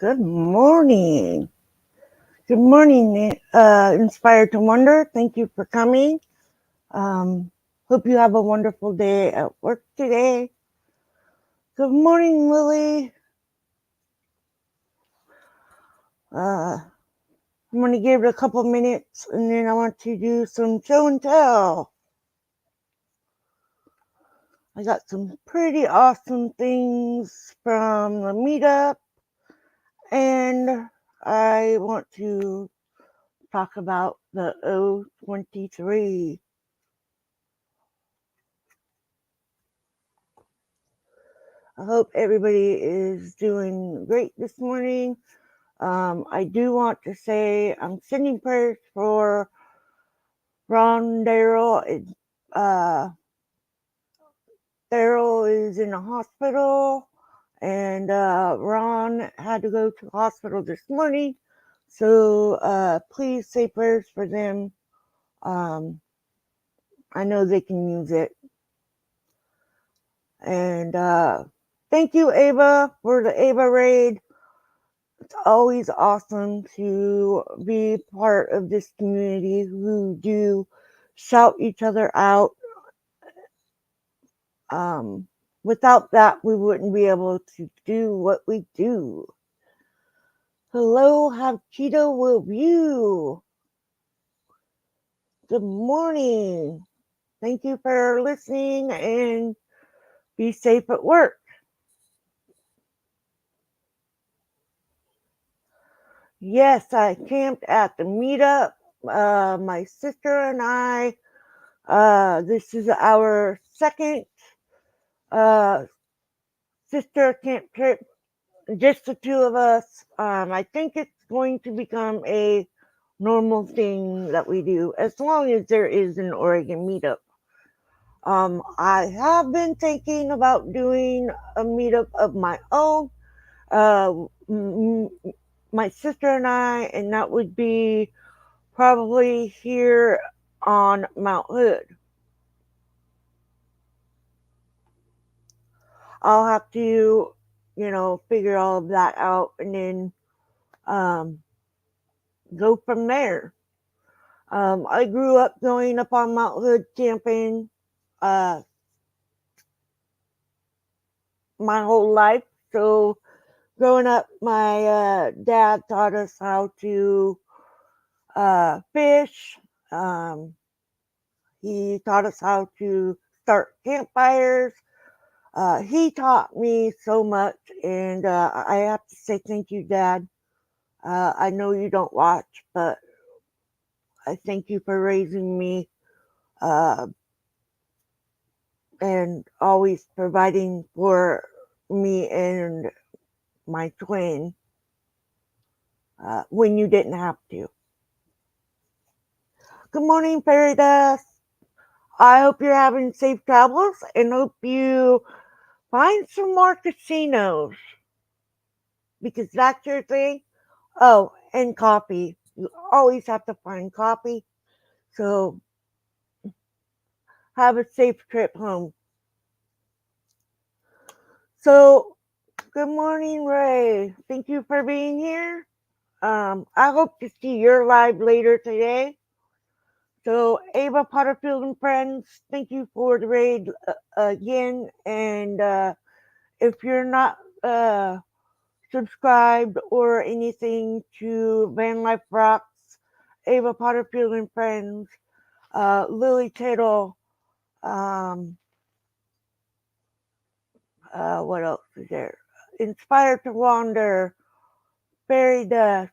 Good morning. Good morning, Inspired to Wonder. Thank you for coming. Hope you have a wonderful day at work today. Good morning, Lily. I'm going to give it a couple minutes and then I want to do some show and tell. I got some pretty awesome things from the meetup and I want to talk about the O23. I hope everybody is doing great this morning. I do want to say I'm sending prayers for Ron Darrell. Darrell is in the hospital, and Ron had to go to the hospital this morning. So please say prayers for them. I know they can use it. And thank you, Ava, for the Ava raid. It's always awesome to be part of this community who do shout each other out. Without that, we wouldn't be able to do what we do. Hello, have keto with you. Good morning. Thank you for listening and be safe at work. Yes, I camped at the meetup. My sister and I, this is our second sister camp trip, just the two of us. I think it's going to become a normal thing that we do as long as there is an Oregon meetup. I have been thinking about doing a meetup of my own. My sister and I, and that would be probably here on Mount Hood. I'll have to, figure all of that out and then go from there. I grew up going up on Mount Hood camping my whole life. So growing up, my dad taught us how to fish. He taught us how to start campfires. He taught me so much, and I have to say thank you, Dad. I know you don't watch, but I thank you for raising me uh, and always providing for me and my twin when you didn't have to. Good morning, Fairy Dust. I hope you're having safe travels and hope you find some more casinos because that's your thing. Oh, and coffee. You always have to find coffee. So have a safe trip home. So, good morning, Ray. Thank you for being here. I hope to see your live later today. So, Ava Potterfield and friends, thank you for the raid again. And if you're not subscribed or anything to Van Life Rocks, Ava Potterfield and Friends, Lily Tittle, um, what else is there? Inspired to Wander, Fairy Dust.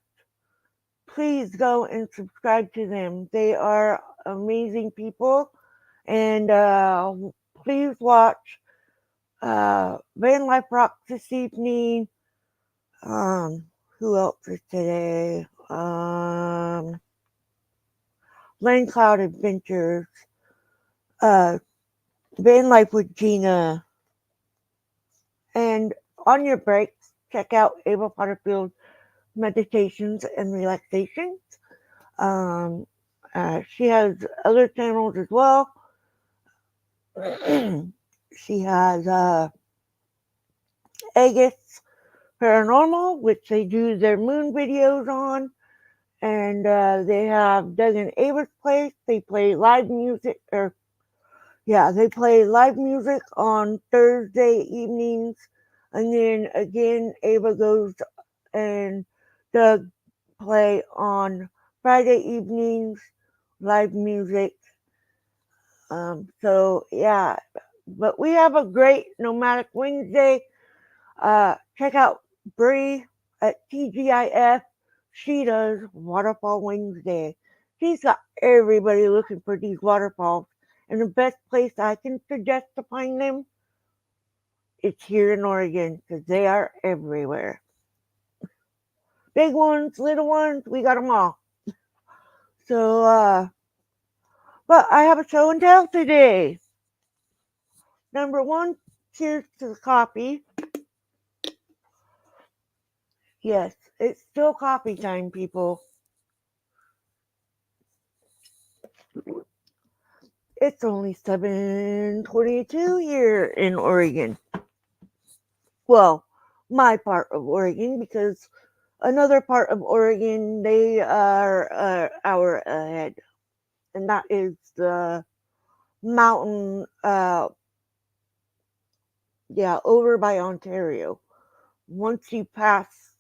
Please go and subscribe to them. They are amazing people. And please watch Van Life Rocks this evening. Who else is today? Lane Cloud Adventures, Van Life with Gina, and on your breaks, check out Ava Potterfield Meditations and Relaxations. She has other channels as well. She has Agus Paranormal, which they do their moon videos on. And they have Doug and Ava's Place. They play live music, they play live music on Thursday evenings. And then again, Ava goes and Doug play on Friday evenings, live music. So yeah, but we have a great Nomadic Wednesday. Check out Bree at TGIF. She does Waterfall Wednesday. She's got everybody looking for these waterfalls. And the best place I can suggest to find them is here in Oregon because they are everywhere. Big ones, little ones, we got them all. So, but I have a show and tell today. Number one, cheers to the coffee. Yes, it's still coffee time, people. It's only 7:22 here in Oregon. Well, my part of Oregon, because another part of Oregon, they are an hour ahead. And that is the mountain, over by Ontario. Once you pass,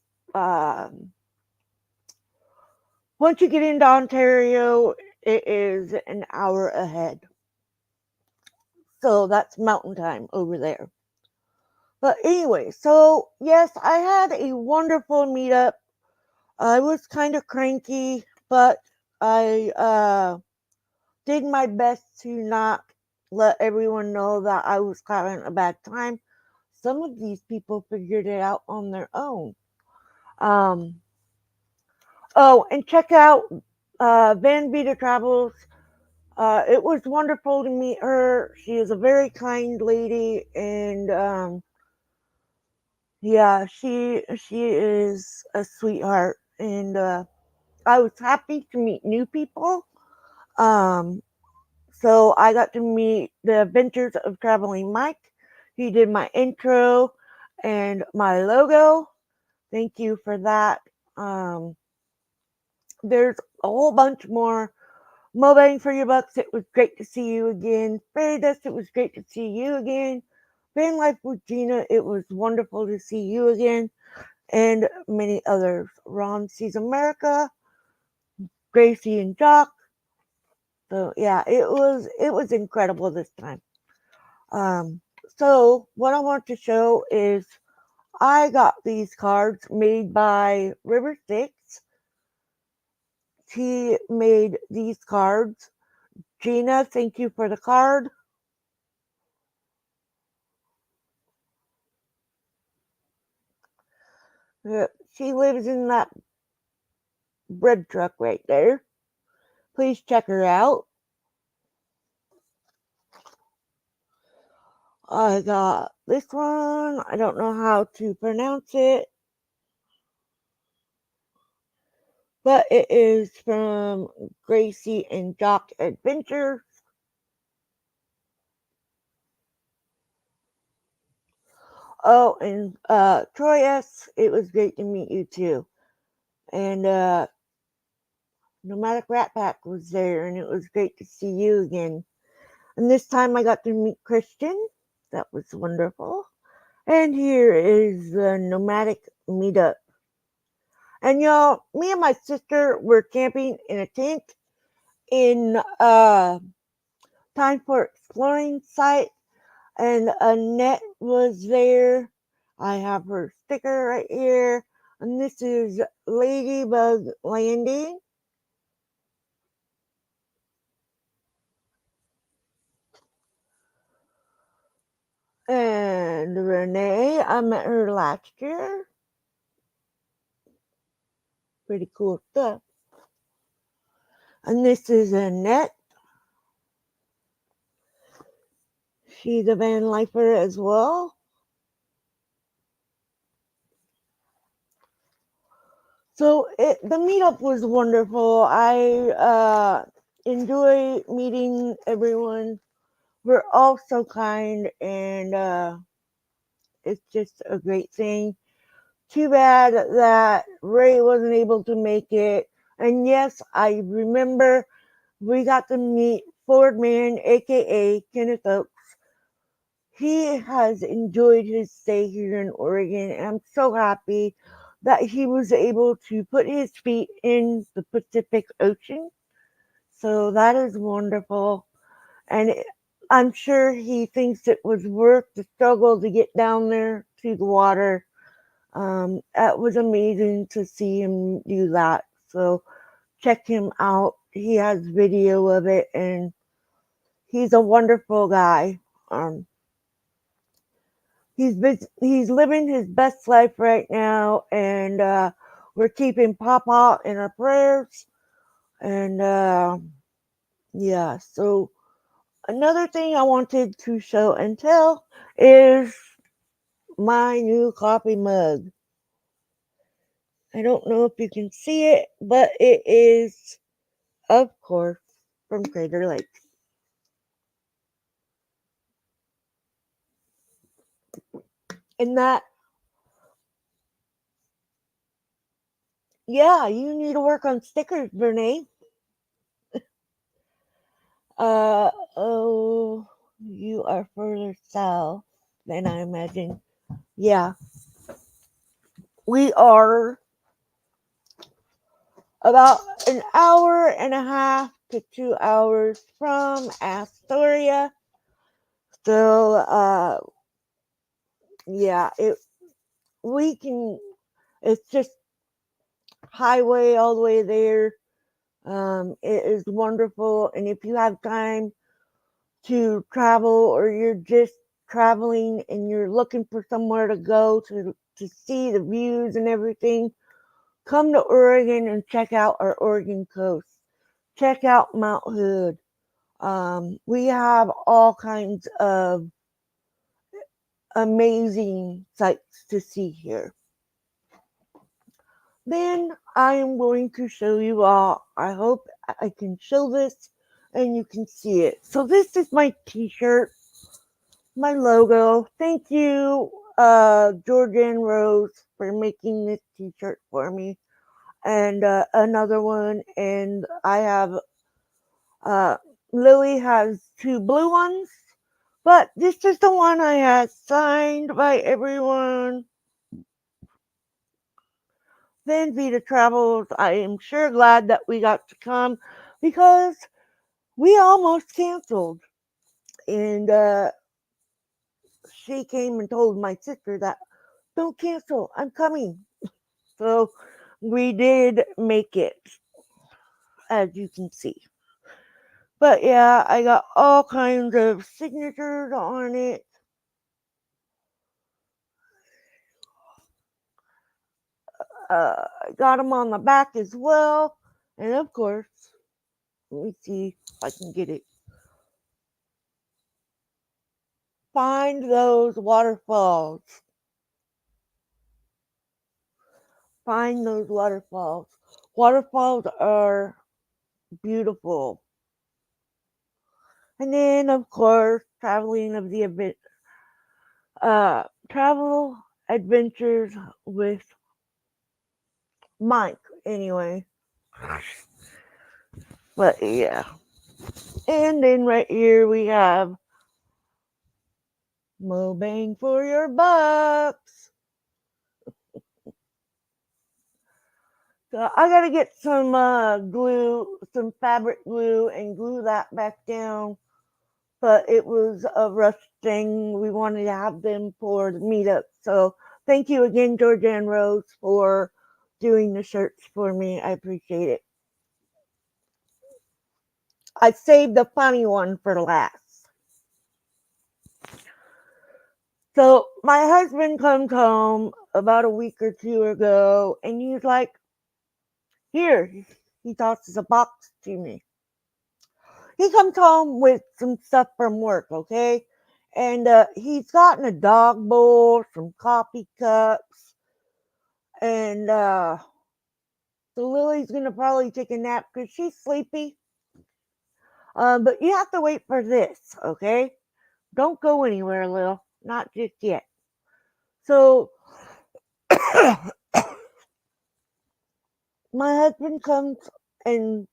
once you get into Ontario, it is an hour ahead. So that's mountain time over there. But anyway, so yes, I had a wonderful meetup. I was kind of cranky, but I did my best to not let everyone know that I was having a bad time. Some of these people figured it out on their own. And check out Van Vita Travels. It was wonderful to meet her. She is a very kind lady, and she is a sweetheart, and I was happy to meet new people. So I got to meet the Adventures of Traveling Mike. He did my intro and my logo. Thank you for that. There's a whole bunch more. Mo Bang for Your Bucks, it was great to see you again. Fairy Dust, it was great to see you again. Van Life with Gina, it was wonderful to see you again. And many others. Ron Sees America, Gracie and Jock. So yeah, it was incredible this time. So what I want to show is I got these cards made by River Six. He made these cards. Gina, thank you for the card. She lives in that bread truck right there. Please check her out. I got this one. I don't know how to pronounce it, but it is from Gracie and Jock Adventures. Oh, and Troy S., it was great to meet you too. And Nomadic Rat Pack was there, and it was great to see you again. And this time I got to meet Christian. That was wonderful. And here is the nomadic meetup. And y'all, me and my sister were camping in a tent in Time for Exploring site, and Annette was there. I have her sticker right here, and this is Ladybug Landing. And Renee, I met her last year. Pretty cool stuff. And this is Annette. She's a van lifer as well. So the meetup was wonderful. I enjoy meeting everyone. We're all so kind, and it's just a great thing. Too bad that Ray wasn't able to make it. And yes, I remember we got to meet Ford Man, aka Kenneth Oaks. He has enjoyed his stay here in Oregon, and I'm so happy that he was able to put his feet in the Pacific Ocean. So that is wonderful. And I'm sure he thinks it was worth the struggle to get down there to the water. It was amazing to see him do that. So check him out. He has video of it, and he's a wonderful guy. Um, he's living his best life right now, and we're keeping Papa in our prayers. And yeah, so another thing I wanted to show and tell is my new coffee mug. I don't know if you can see it, but it is, of course, from Crater Lake. And that, yeah, you need to work on stickers, Renee. Oh, you are further south than I imagine. Yeah, we are about an hour and a half to 2 hours from Astoria. So, yeah, we can. It's just highway all the way there. It is wonderful, and if you have time to travel, or you're just traveling and you're looking for somewhere to go to see the views and everything, come to Oregon and check out our Oregon coast. Check out Mount Hood. We have all kinds of amazing sights to see here. Then I am going to show you all. I hope I can show this and you can see it. So this is my t-shirt, my logo. Thank you, Georgia and Rose, for making this t-shirt for me. And another one, and I have uh, Lily has two blue ones, but this is the one I had signed by everyone. Van Vita Travels, I am sure glad that we got to come because we almost canceled. And she came and told my sister that, don't cancel, I'm coming. So we did make it, as you can see. But yeah, I got all kinds of signatures on it. I got them on the back as well. And of course, let me see if I can get it. Find those waterfalls. Find those waterfalls. Waterfalls are beautiful. And then, of course, traveling of the event, travel adventures with Mike. Anyway, but yeah. And then right here we have More bang for your bucks. So I gotta get some glue, some fabric glue, and glue that back down. But it was a rush thing. We wanted to have them for the meetup. So thank you again, Georgia and Rose, for doing the shirts for me. I appreciate it. I saved the funny one for last. So my husband comes home about a week or two ago, and he's like, "Here," he tosses a box to me. He comes home with some stuff from work, okay? And he's gotten a dog bowl, some coffee cups, and so Lily's gonna probably take a nap because she's sleepy. But you have to wait for this, okay? Don't go anywhere, Lil. Not just yet. So my husband comes and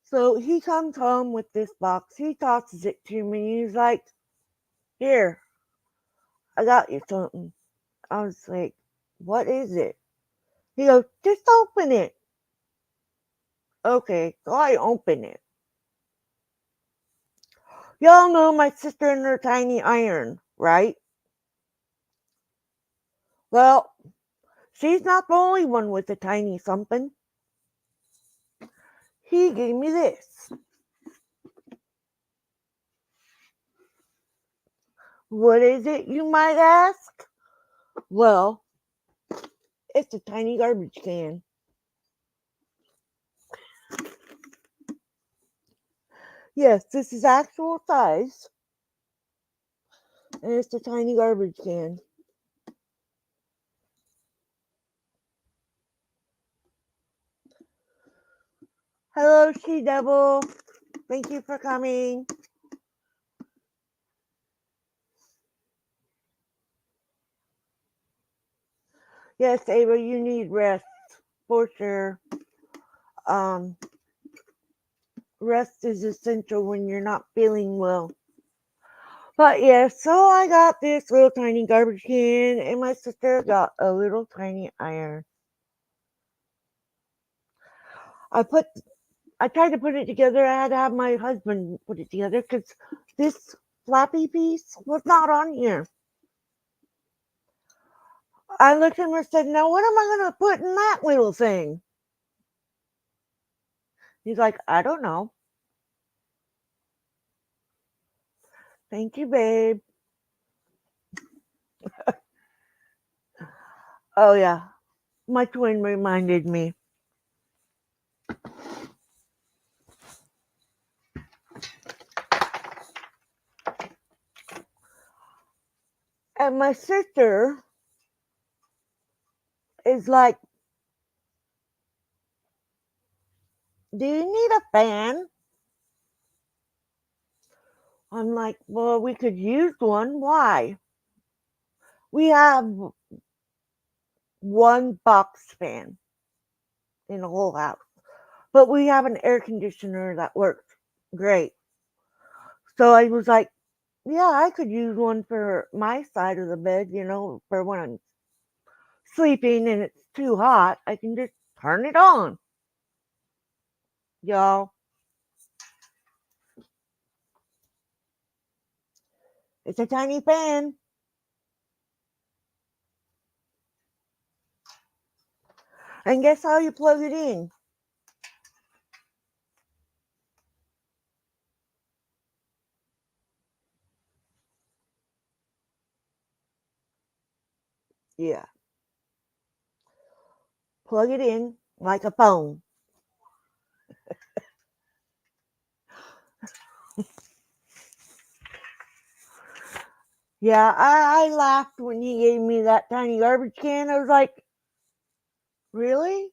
so he comes home with this box. He tosses it to me. He's like, "Here, I got you something." I was like, "What is it?" He goes, "Just open it." Okay, so I open it. Y'all know my sister and her tiny iron, right? Well, she's not the only one with a tiny something. He gave me this. What is it, you might ask? Well, it's a tiny garbage can. Yes, this is actual size, and it's a tiny garbage can. Hello, She Devil. Thank you for coming. Yes, Ava, you need rest for sure. Um, Rest is essential when you're not feeling well. But yeah, so I got this little tiny garbage can, and my sister got a little tiny iron. I put, I tried to put it together. I had to have my husband put it together because this flappy piece was not on here. I looked at him and said, "Now what am I going to put in that little thing?" He's like, "I don't know." Thank you, babe. Oh yeah, my twin reminded me. And my sister is like, "Do you need a fan?" I'm like, "Well, we could use one. Why?" We have one box fan in the whole house, but we have an air conditioner that works great. So I was like, "Yeah, I could use one for my side of the bed, for when I'm sleeping and it's too hot. I can just turn it on, y'all." It's a tiny fan. And guess how you plug it in? Yeah, plug it in like a phone. Yeah, I laughed when he gave me that tiny garbage can. I was like, "Really?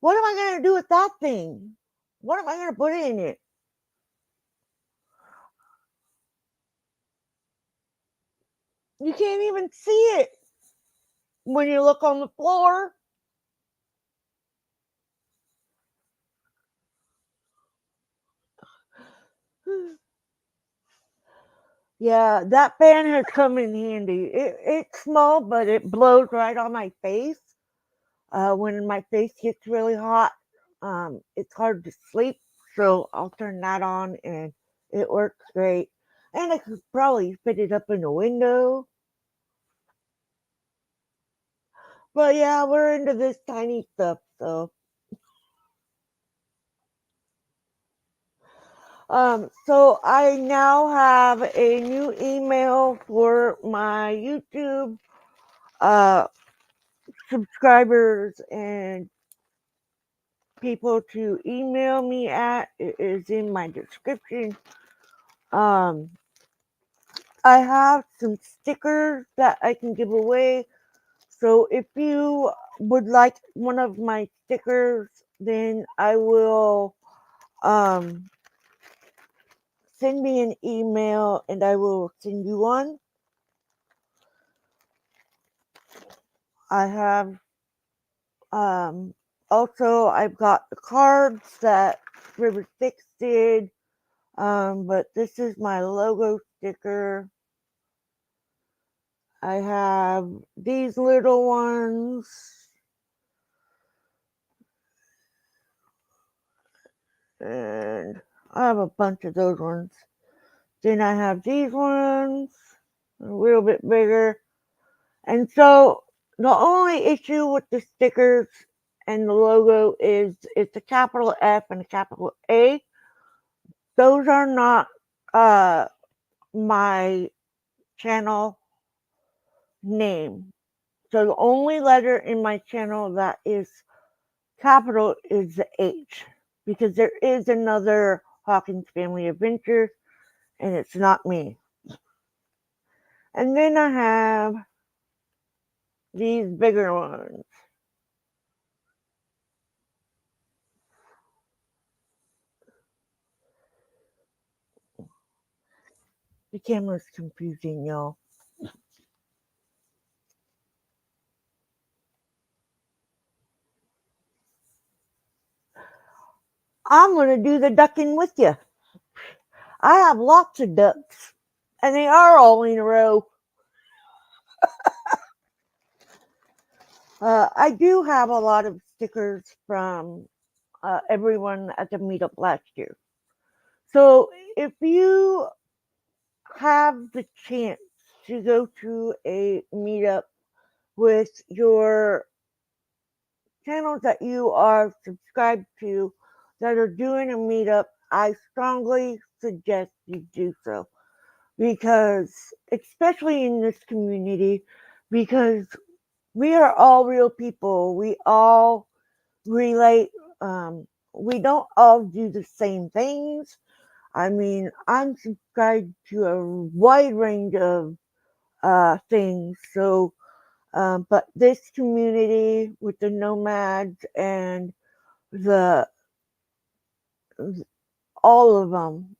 What am I going to do with that thing? What am I going to put in it?" You can't even see it when you look on the floor. Yeah, that fan has come in handy. It's small, but it blows right on my face. When my face gets really hot, it's hard to sleep, so I'll turn that on and it works great. And I could probably fit it up in the window. But yeah, we're into this tiny stuff, so so I now have a new email for my YouTube uh subscribers and people to email me at. It is in my description. Um, I have some stickers that I can give away. So if you would like one of my stickers, then I will um, send me an email and I will send you one. I have also I've got the cards that River Six did. But this is my logo sticker. I have these little ones, and I have a bunch of those ones. Then I have these ones, a little bit bigger. And so the only issue with the stickers and the logo is it's a capital F and a capital A. Those are not uh, my channel name. So the only letter in my channel that is capital is the H because there is another Hawkins Family Adventures and it's not me. And then I have these bigger ones. The camera's confusing y'all. I'm gonna do the ducking with you. I have lots of ducks and they are all in a row. I do have a lot of stickers from everyone at the meetup last year. So if you have the chance to go to a meetup with your channels that you are subscribed to that are doing a meetup, I strongly suggest you do so because, especially in this community, because we are all real people. We all relate. We don't all do the same things. I mean, I'm subscribed to a wide range of things. So, but this community with the nomads and the all of them,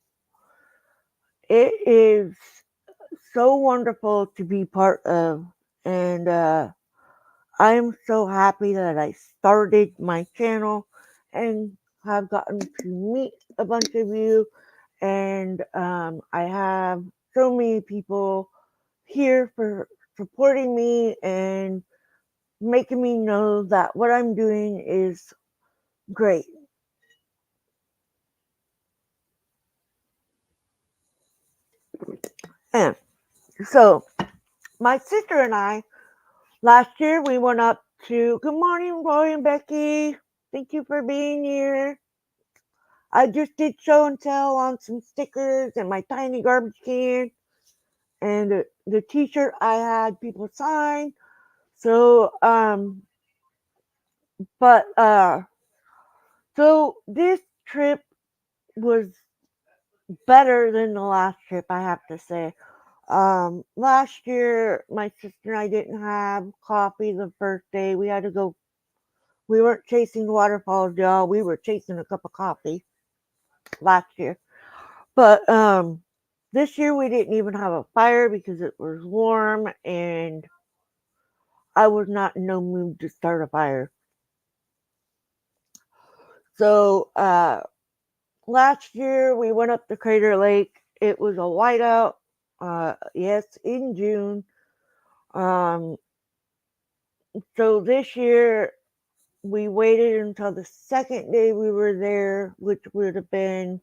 it is so wonderful to be part of, and I am so happy that I started my channel and have gotten to meet a bunch of you, and I have so many people here for supporting me and making me know that what I'm doing is great. And so, my sister and I, last year, we went up to, good morning, Roy and Becky. Thank you for being here. I just did show and tell on some stickers and my tiny garbage can and the t shirt I had people sign. So, but, so this trip was better than the last trip, I have to say. Last year, my sister and I didn't have coffee the first day. We had to go. We weren't chasing waterfalls, y'all. We were chasing a cup of coffee last year. But this year we didn't even have a fire because it was warm and I was not in no mood to start a fire. So last year we went up to Crater Lake. It was a whiteout. Yes, in June. Um, so this year we waited until the second day we were there, which would have been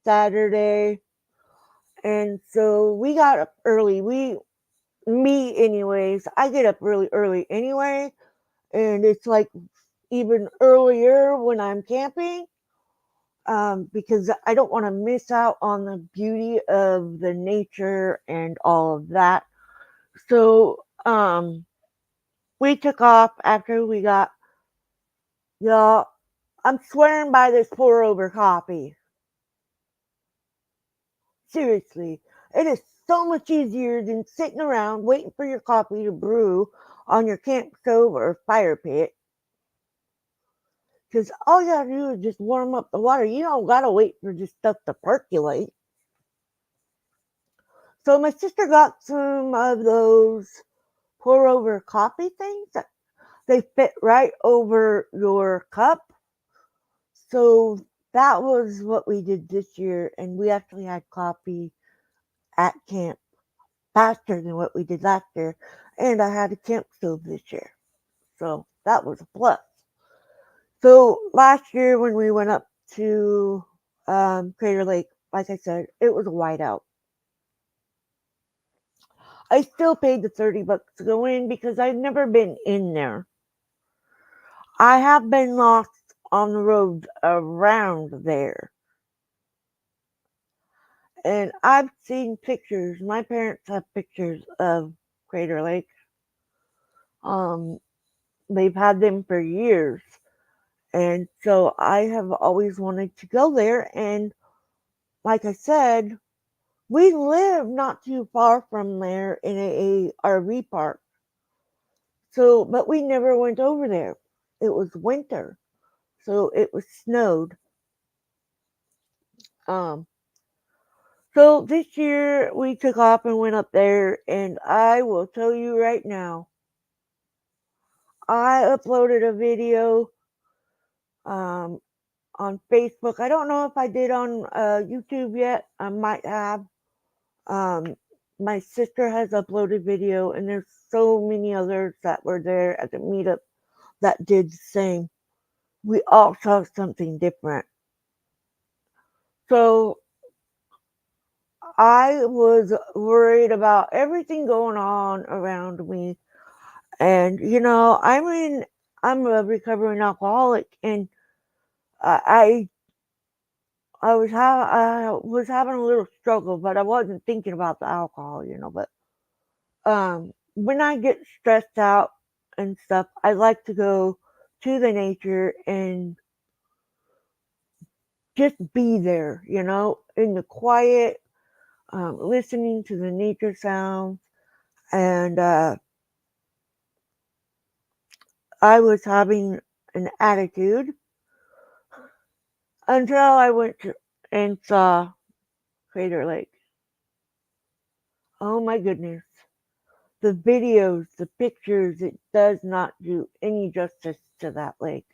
Saturday. And so we got up early. Me anyways, I get up really early anyway. And it's like even earlier when I'm camping, because I don't want to miss out on the beauty of the nature and all of that. So we took off after we got, y'all, I'm swearing by this pour over coffee. Seriously, it is so much easier than sitting around waiting for your coffee to brew on your camp stove or fire pit. Because all you gotta do is just warm up the water. You don't gotta wait for this stuff to percolate. So my sister got some of those pour over coffee things. They fit right over your cup. So that was what we did this year. And we actually had coffee at camp faster than what we did last year. And I had a camp stove this year. So that was a plus. So last year when we went up to Crater Lake, like I said, it was a whiteout. I still paid the $30 to go in because I've never been in there. I have been lost on the roads around there. And I've seen pictures. My parents have pictures of Crater Lake. Um, they've had them for years. And so I have always wanted to go there. And like I said, we live not too far from there in a RV park. So, but we never went over there. It was winter, so it was snowed. Um, so this year we took off and went up there, and I will tell you right now, I uploaded a video um, on Facebook. I don't know if I did on YouTube yet. I might have. Um, my sister has uploaded video, and there's so many others that were there at the meetup that did the same. We all saw something different. So I was worried about everything going on around me. And, I'm a recovering alcoholic, and I I was having a little struggle, but I wasn't thinking about the alcohol. But when I get stressed out and stuff, I like to go to the nature and just be there, in the quiet, listening to the nature sounds. And I was having an attitude until I went and saw Crater Lake. Oh my goodness. The videos, the pictures, it does not do any justice to that lake.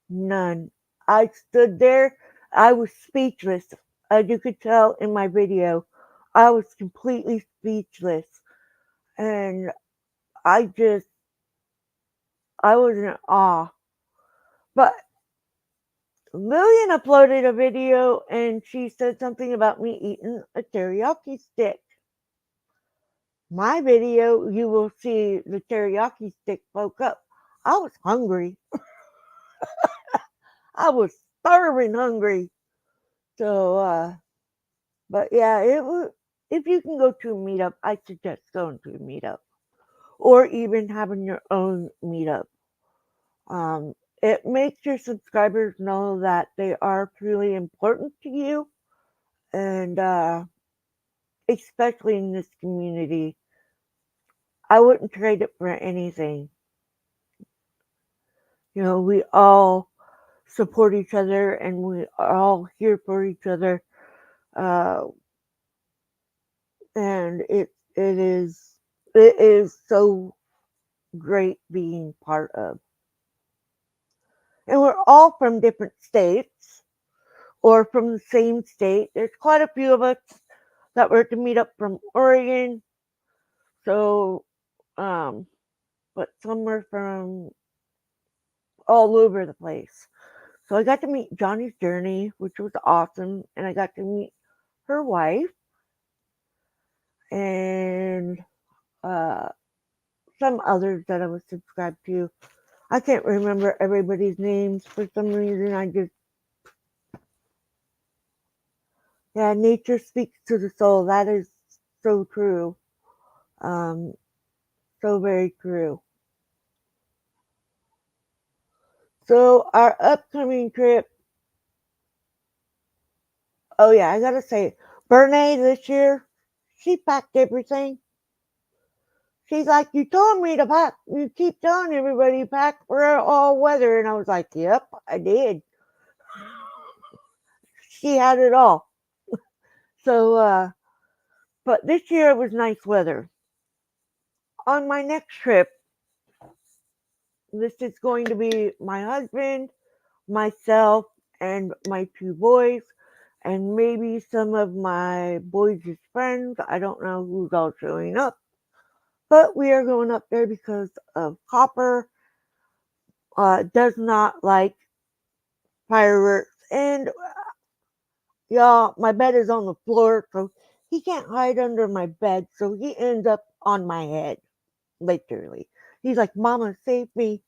None. I stood there, I was speechless. As you could tell in my video, I was completely speechless. And I just, I was in awe. But Lillian uploaded a video and she said something about me eating a teriyaki stick. My video, you will see the teriyaki stick poke up. I was hungry. I was starving hungry. So, but yeah, it was. If you can go to a meetup, I suggest going to a meetup, or even having your own meetup. Um, it makes your subscribers know that they are truly important to you, and especially in this community, I wouldn't trade it for anything. We all support each other, and we are all here for each other. Uh, and it is so great being part of. And we're all from different states, or from the same state. There's quite a few of us that were to meet up from Oregon. So, um, but some were from all over the place. So I got to meet Johnny's Journey, which was awesome, and I got to meet her wife and uh, some others that I was subscribed to. I can't remember everybody's names for some reason. Yeah, nature speaks to the soul. That is so true. Um, so very true. So our upcoming trip. Oh yeah, I gotta say, Bernay this year, she packed everything. She's like, you told me to pack. You keep telling everybody to pack for all weather, and I was like, yep, I did. She had it all. So, but this year it was nice weather. On my next trip, this is going to be my husband, myself, and my two boys, and maybe some of my boys' friends. I don't know who's all showing up, but we are going up there because of Copper does not like fireworks. And y'all, my bed is on the floor, so he can't hide under my bed, so he ends up on my head, literally. He's like, Mama, save me.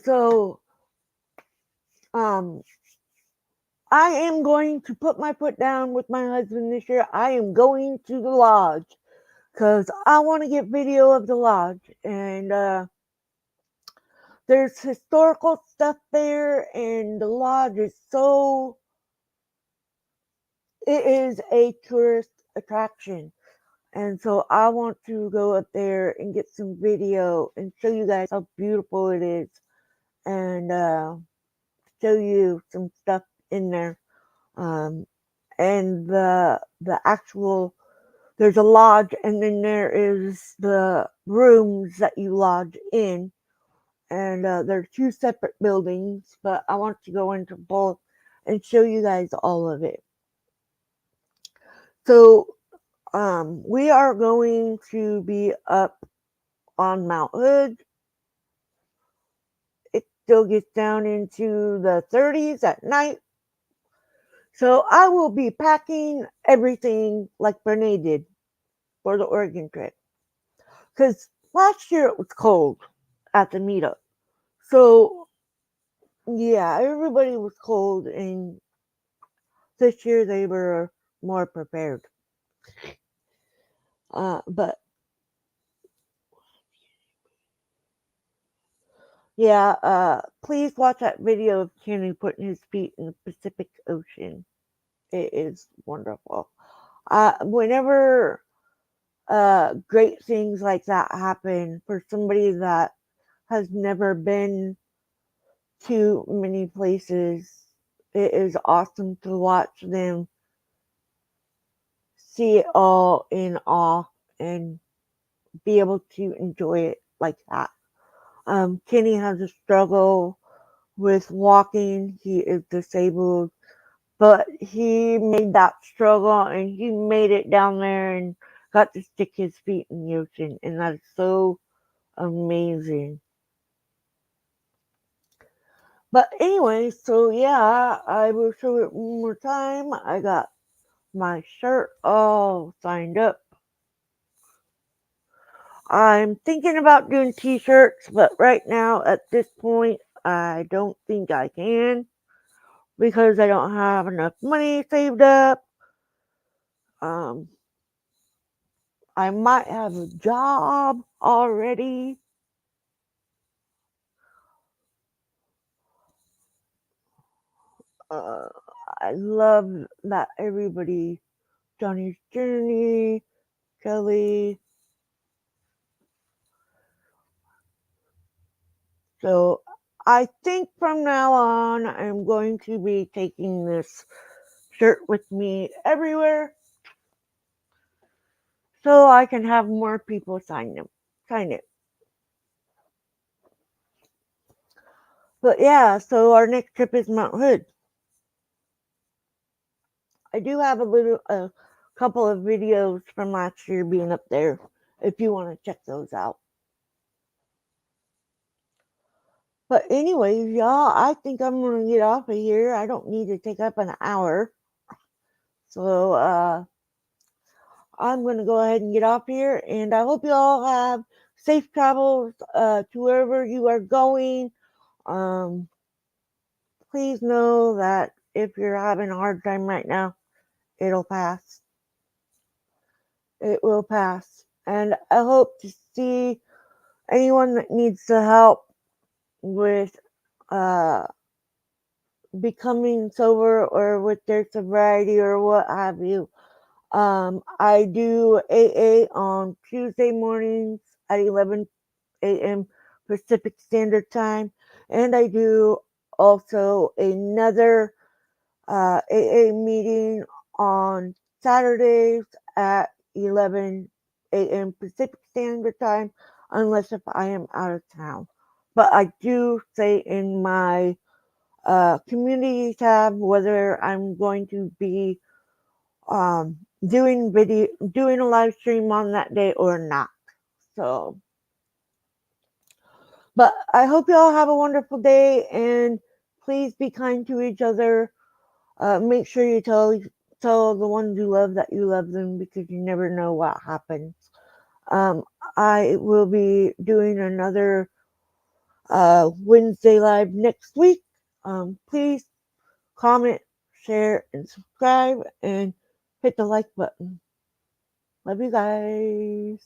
So, um, I am going to put my foot down with my husband this year. I am going to the lodge because I want to get video of the lodge. And there's historical stuff there, and the lodge is so, it is a tourist attraction. And so I want to go up there and get some video and show you guys how beautiful it is and show you some stuff in there. Um, and the actual, there's a lodge, and then there is the rooms that you lodge in, and they're two separate buildings, but I want to go into both and show you guys all of it. So we are going to be up on Mount Hood. It still gets down into the 30s at night. So I will be packing everything like Bernay did for the Oregon trip. Because last year it was cold at the meetup. So yeah, everybody was cold, and this year they were more prepared. But yeah, please watch that video of Kenny putting his feet in the Pacific Ocean. It is wonderful. Whenever great things like that happen for somebody that has never been to many places, it is awesome to watch them see it all in awe and be able to enjoy it like that. Kenny has a struggle with walking. He is disabled, but he made that struggle and he made it down there and got to stick his feet in the ocean, and that is so amazing. But anyway, so yeah, I will show it one more time. I got my shirt all signed up. I'm thinking about doing t-shirts, but right now at this point, I don't think I can because I don't have enough money saved up. Um, I might have a job already. Uh, I love that everybody, Johnny's Journey, Kelly. So I think from now on, I'm going to be taking this shirt with me everywhere so I can have more people sign it. But yeah, so our next trip is Mount Hood. I do have a couple of videos from last year being up there if you want to check those out. But anyways, y'all, I think I'm gonna get off of here. I don't need to take up an hour. So I'm gonna go ahead and get off here, and I hope you all have safe travels to wherever you are going. Um, please know that if you're having a hard time right now, it'll pass. It will pass. And I hope to see anyone that needs the help with uh, becoming sober or with their sobriety or what have you. I do AA on Tuesday mornings at 11 a.m. Pacific Standard Time, and I do also another AA meeting on Saturdays at 11 a.m. Pacific Standard Time, unless if I am out of town. But I do say in my community tab whether I'm going to be doing a live stream on that day or not. So, but I hope you all have a wonderful day, and please be kind to each other. Make sure you tell the ones you love that you love them, because you never know what happens. Um, I will be doing another Wednesday live next week. Please comment, share, and subscribe, and hit the like button. Love you guys.